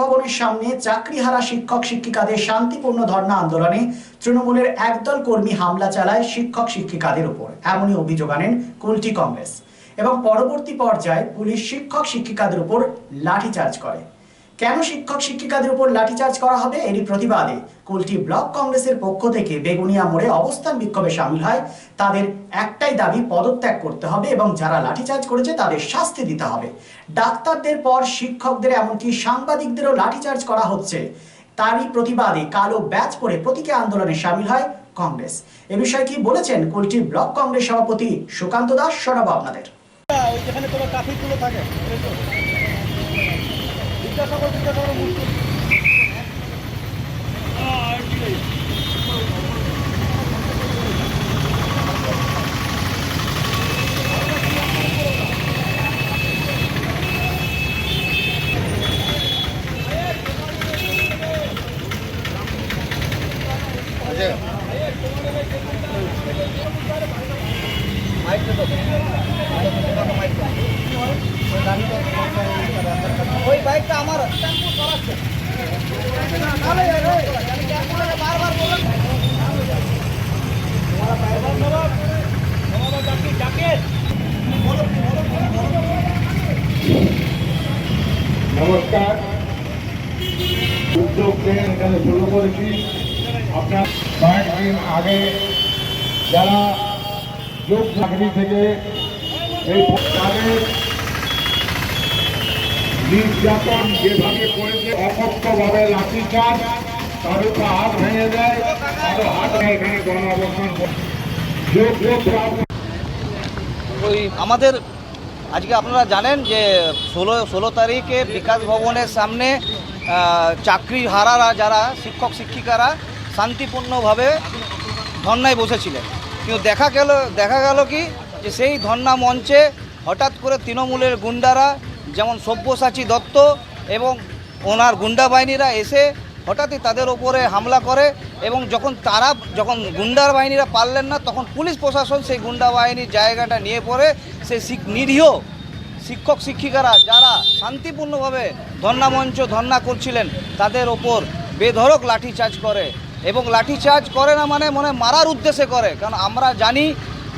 ভবনের সামনে চাকরিহারা শিক্ষক শিক্ষিকাদের শান্তিপূর্ণ ধর্ণা আন্দোলনে তৃণমূলের একদল কর্মী হামলা চালায় শিক্ষক শিক্ষিকাদের উপর, এমনই অভিযোগ আনেন কুলটি কংগ্রেস। এবং পরবর্তী পর্যায়ে পুলিশ শিক্ষক শিক্ষিকাদের উপর লাঠিচার্জ করে। কেন শিক্ষক শিক্ষিকাদের উপর লাঠিচার্জ করা হবে, এরই প্রতিবাদে কুলটি ব্লক কংগ্রেসের পক্ষ থেকে বেগুনিয়া মোড়ে অবস্থান বিক্ষোভে সামিল হয়। তাদের একটাই দাবি, পদত্যাগ করতে হবে এবং যারা লাঠিচার্জ করেছে তাদের শাস্তি দিতে হবে। ডাক্তারদের পর শিক্ষকদের, এমনকি সাংবাদিকদেরও লাঠিচার্জ করা হচ্ছে। তারই প্রতিবাদে কালো ব্যাচ পরে প্রতীকী আন্দোলনে সামিল হয় কংগ্রেস। এ বিষয়ে কি বলেছেন কুলটি ব্লক কংগ্রেস সভাপতি সুকান্ত দাস? শোনাবো আপনাদের। যেখানে তোমার ট্রাফিকগুলো থাকে ওই বাইকটা আমার নমস্কার, উদ্যোগ নিয়ে এখানে শুরু করেছি। আপনার কয়েকদিন আগে যারা যোগ চাকরি থেকে এই তাদের নির্যাতন যেভাবে করেছে, অকথ্যভাবে লাঠিচার্জ, তার উপর হাত ভেঙে দেয়, তারও হাত এখানে গণ অবস্থান ওই আমাদের আজকে আপনারা জানেন যে 16 তারিখে বিকাশ ভবনের সামনে চাকরি হারারা যারা শিক্ষক শিক্ষিকারা শান্তিপূর্ণভাবে ধর্নায় বসেছিলেন। কিন্তু দেখা গেল কি যে সেই ধর্না মঞ্চে হঠাৎ করে তৃণমূলের গুন্ডারা, যেমন সব্যসাচী দত্ত এবং ওনার গুন্ডা বাহিনীরা এসে হঠাৎই তাদের ওপরে হামলা করে। এবং যখন গুন্ডার বাহিনীরা পারলেন না, তখন পুলিশ প্রশাসন সেই গুন্ডা বাহিনীর জায়গাটা নিয়ে পড়ে সেই নিরীহ শিক্ষক শিক্ষিকারা যারা শান্তিপূর্ণভাবে ধর্না করছিলেন তাদের ওপর বেধড়ক লাঠিচার্জ করে। এবং লাঠিচার্জ করে না মানে মারার উদ্দেশ্যে করে। কারণ আমরা জানি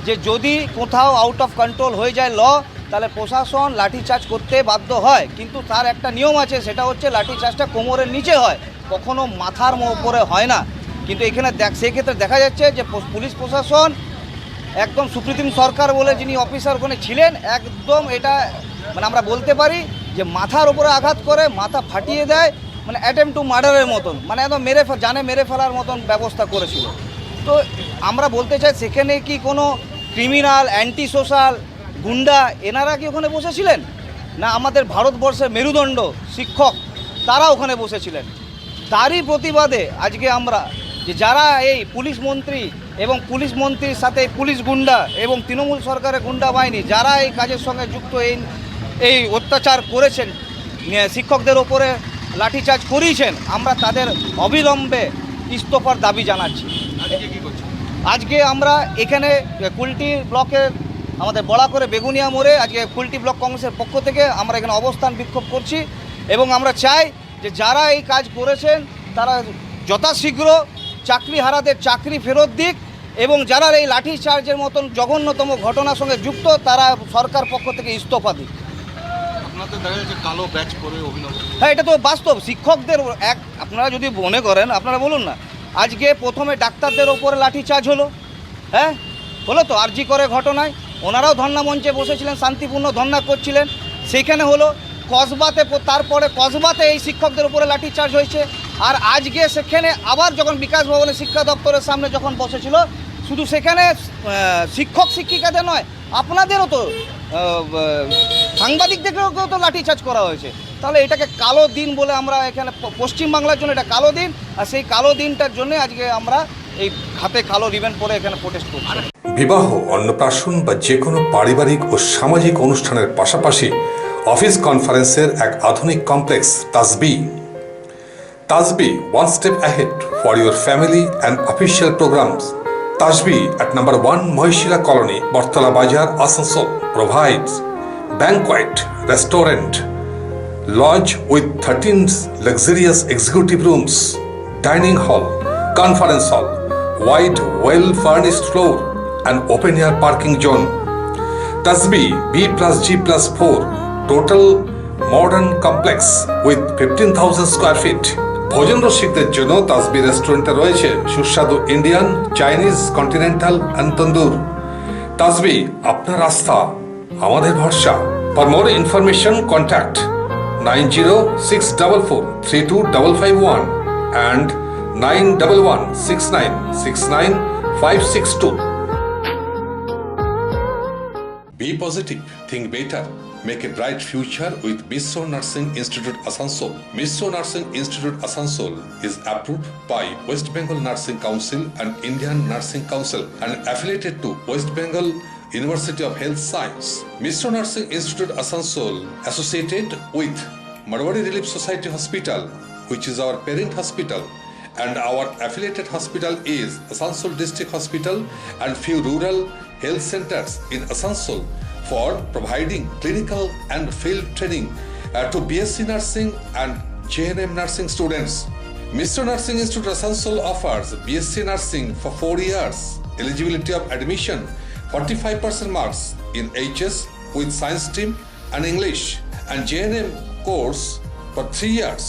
যে যদি কোথাও আউট অফ কন্ট্রোল হয়ে যায় ল, তাহলে প্রশাসন লাঠিচার্জ করতে বাধ্য হয়। কিন্তু তার একটা নিয়ম আছে, সেটা হচ্ছে লাঠিচার্জটা কোমরের নিচে হয়, কখনো মাথার উপরে হয় না। কিন্তু এখানে সেক্ষেত্রে দেখা যাচ্ছে যে পুলিশ প্রশাসন একদম সুপ্রিম সরকার বলে যিনি অফিসার ওখানে ছিলেন, একদম এটা আমরা বলতে পারি যে মাথার উপরে আঘাত করে, মাথা ফাটিয়ে দেয়, অ্যাটেম্প টু মার্ডারের মতন, একদম মেরে ফেলার মতন ব্যবস্থা করেছিল। তো আমরা বলতে চাই, সেখানে কি কোনো ক্রিমিনাল, অ্যান্টি সোশ্যাল, গুন্ডা এনারা কি ওখানে বসেছিলেন? না আমাদের ভারতবর্ষের মেরুদণ্ড শিক্ষক তারা ওখানে বসেছিলেন। তারই প্রতিবাদে আজকে আমরা যে যারা এই পুলিশ মন্ত্রী এবং পুলিশ মন্ত্রীর সাথে পুলিশ গুন্ডা এবং তৃণমূল সরকারের গুন্ডা বাহিনী যারা এই কাজের সঙ্গে যুক্ত, এই অত্যাচার করেছেন, শিক্ষকদের ওপরে লাঠিচার্জ করিয়েছেন, আমরা তাদের অবিলম্বে ইস্তফার দাবি জানাচ্ছি। আজকে আমরা এখানে কুলটি ব্লকের আমাদের বড়া করে বেগুনিয়া মোড়ে আজকে কুলটি ব্লক কংগ্রেসের পক্ষ থেকে আমরা এখানে অবস্থান বিক্ষোভ করছি। এবং আমরা চাই যে যারা এই কাজ করেছেন তারা যথাশীঘ্র চাকরি হারাদের চাকরি ফেরত দিক, এবং যারা এই লাঠিচার্জের মতন জঘন্যতম ঘটনার সঙ্গে যুক্ত তারা সরকার পক্ষ থেকে ইস্তফা দিক। হ্যাঁ, এটা তো বাস্তব। শিক্ষকদের আপনারা যদি মনে করেন, আপনারা বলুন না, আজকে প্রথমে ডাক্তারদের ওপরে লাঠিচার্জ হলো, হলো তো আরজি করে ঘটনায়, ওনারাও ধর্না মঞ্চে বসেছিলেন, শান্তিপূর্ণ ধর্না করছিলেন, সেইখানে হলো। তারপরে কসবাতে এই শিক্ষকদের উপরে লাঠিচার্জ হয়েছে। আর আজকে সেখানে আবার যখন বিকাশ ভবনের শিক্ষা দপ্তরের সামনে যখন বসেছিল, শুধু সেখানে শিক্ষক শিক্ষিকাদের নয়, আপনাদেরও তো সাংবাদিকদেরকেও তো লাঠিচার্জ করা হয়েছে। তাহলে এটাকে কালো দিন বলে আমরা এখানে পশ্চিমবাংলার জন্য এটা কালো দিন, আর সেই কালো দিনটার জন্য আজকে আমরা এই হাতে কালো রিবেন পরে এখানে প্রোটেস্ট করছি। বিবাহ, অন্নপ্রাশন বা যে কোনো পারিবারিক ও সামাজিক অনুষ্ঠানের পাশাপাশি অফিস কনফারেন্সের এক আধুনিক কমপ্লেক্স তাজবি one step ahead for your family and official programs. Tajbi at number 1 Mohishila Colony, Bortala Bazar, Asansol provides banquet, restaurant, Lodge with 13 luxurious executive rooms, dining hall, conference hall, wide, well-furnished floor, and open-air parking zone. Tasbi B+G+4 total modern complex with 15,000 square feet. ভোজন রসিকদের জন্য তাসবি রেস্টুরেন্টে রয়েছে সুস্বাদু Indian, Chinese, continental and তন্দুর। তাসবি আপনার আস্থা, আমাদের ভরসা। For more information contact 9064432551 and 9116969562. Be positive, think better, make a bright future with Misro Nursing Institute Asansol. Misro Nursing Institute Asansol is approved by West Bengal Nursing Council and Indian Nursing Council and affiliated to West Bengal University of Health Science. Misro Nursing Institute Asansol associated with Marwari Relief Society Hospital, which is our parent hospital, and our affiliated hospital is Asansol District Hospital and few rural health centers in Asansol for providing clinical and field training to BSc Nursing and JNM Nursing students. Misro Nursing Institute Asansol offers BSc Nursing for 4 years, eligibility of admission 45% marks in HS with science stream and English, and JNM course for 3 years,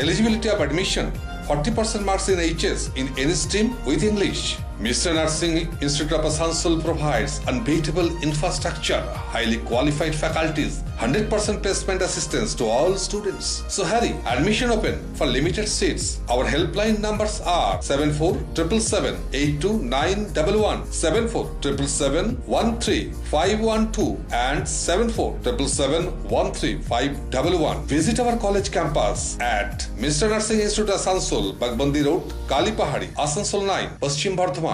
eligibility of admission 40% marks in HS in any stream with English. Misro Nursing Institute of Asansol provides unbeatable infrastructure, highly qualified faculties, 100% placement assistance to all students. So hurry, admission open for limited seats. Our helpline numbers are 7477782911, 7477713512 and 7477713511. Visit our college campus at Misro Nursing Institute Asansol, Bagbandi Road, Kalipahari, Asansol 9, Paschim Bardhaman.